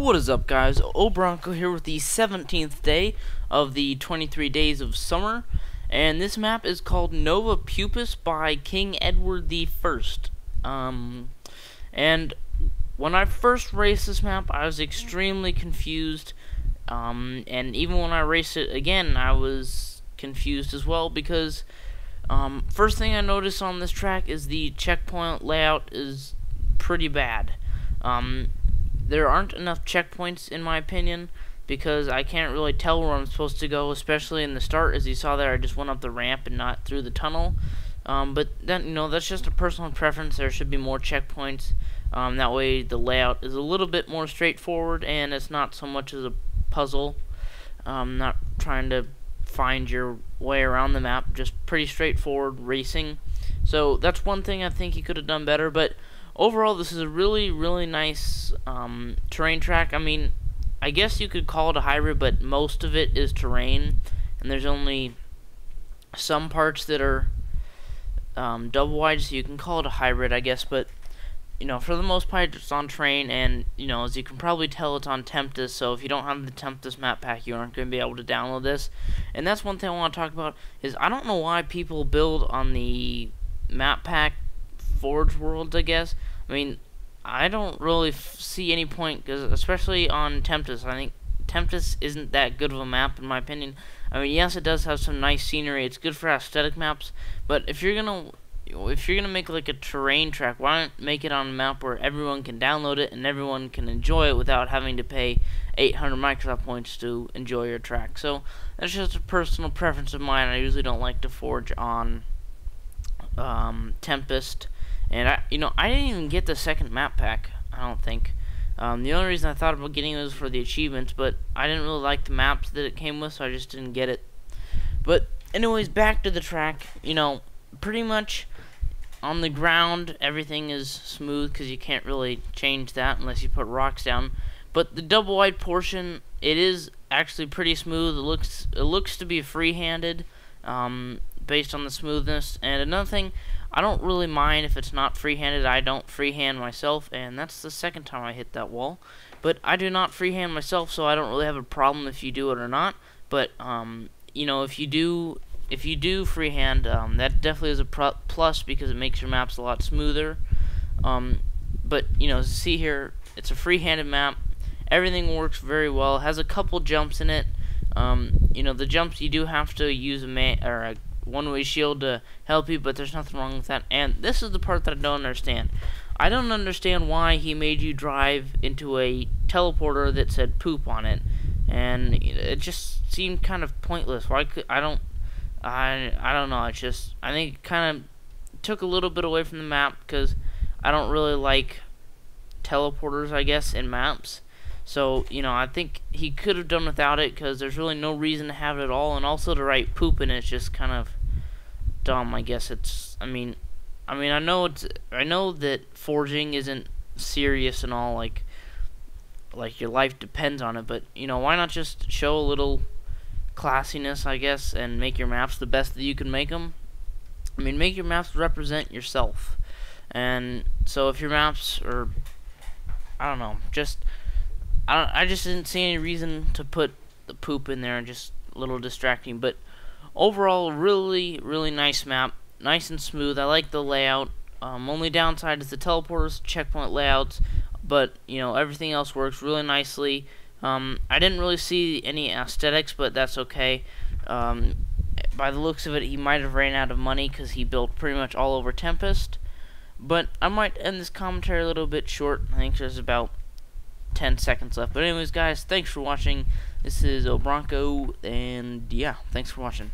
What is up, guys? Bronco here with the 17th day of the 23 days of summer, and this map is called Nova Puppis by King Edward the First. And when I first raced this map, I was extremely confused, and even when I raced it again, I was confused as well, because first thing I noticed on this track is the checkpoint layout is pretty bad. There aren't enough checkpoints, in my opinion, because I can't really tell where I'm supposed to go, especially in the start. As you saw there, I just went up the ramp and not through the tunnel. But then, that's just a personal preference. There should be more checkpoints. That way the layout is a little bit more straightforward, and it's not so much as a puzzle. Not trying to find your way around the map, just pretty straightforward racing. So that's one thing I think he could have done better, but overall, this is a really nice terrain track. I mean, I guess you could call it a hybrid, but most of it is terrain, and there's only some parts that are double wide, so you can call it a hybrid, I guess. But for the most part, it's on terrain, and as you can probably tell, it's on Tempest. So if you don't have the Tempest map pack, you aren't going to be able to download this. And that's one thing I want to talk about, is I don't know why people build on the map pack Forge Worlds, I guess. I mean, I don't really see any point, because especially on Tempest, I think Tempest isn't that good of a map, in my opinion. I mean, yes, it does have some nice scenery. It's good for aesthetic maps, but if you're gonna make like a terrain track, why not make it on a map where everyone can download it and everyone can enjoy it without having to pay 800 Microsoft points to enjoy your track? So that's just a personal preference of mine. I usually don't like to forge on Tempest. And I didn't even get the second map pack, I don't think. The only reason I thought about getting it was for the achievements, but I didn't really like the maps that it came with, so I just didn't get it. But anyways, back to the track. Pretty much on the ground, everything is smooth, because you can't really change that unless you put rocks down. But the double wide portion, it is actually pretty smooth. It looks to be free-handed, based on the smoothness. And another thing, I don't really mind if it's not free-handed. I don't freehand myself, and that's the second time I hit that wall. But I do not freehand myself, so I don't really have a problem if you do it or not. But if you do freehand, that definitely is a plus, because it makes your maps a lot smoother. But as you see here, it's a free-handed map. Everything works very well. It has a couple jumps in it. The jumps, you do have to use a one-way shield to help you, but there's nothing wrong with that. And this is the part that I don't understand. I don't understand why he made you drive into a teleporter that said poop on it, and it just seemed kind of pointless. Why could I don't know. It's just, I think it kind of took a little bit away from the map, because I don't really like teleporters, I guess, in maps. So, I think he could have done without it, because there's really no reason to have it at all. And also to write poop in it's just kind of dumb, I guess. I know that forging isn't serious and all, like your life depends on it, but, why not just show a little classiness, I guess, and make your maps the best that you can make them? I mean, make your maps represent yourself. And so if your maps are, I don't know, I just didn't see any reason to put the poop in there, and just a little distracting. But overall, really nice map, nice and smooth. I like the layout. Only downside is the teleporters, checkpoint layouts, but everything else works really nicely. I didn't really see any aesthetics, but that's okay. By the looks of it, he might have ran out of money, because he built pretty much all over Tempest. But I might end this commentary a little bit short. I think there's about 10 seconds left. But anyways, guys, thanks for watching. This is Bronco, and yeah, thanks for watching.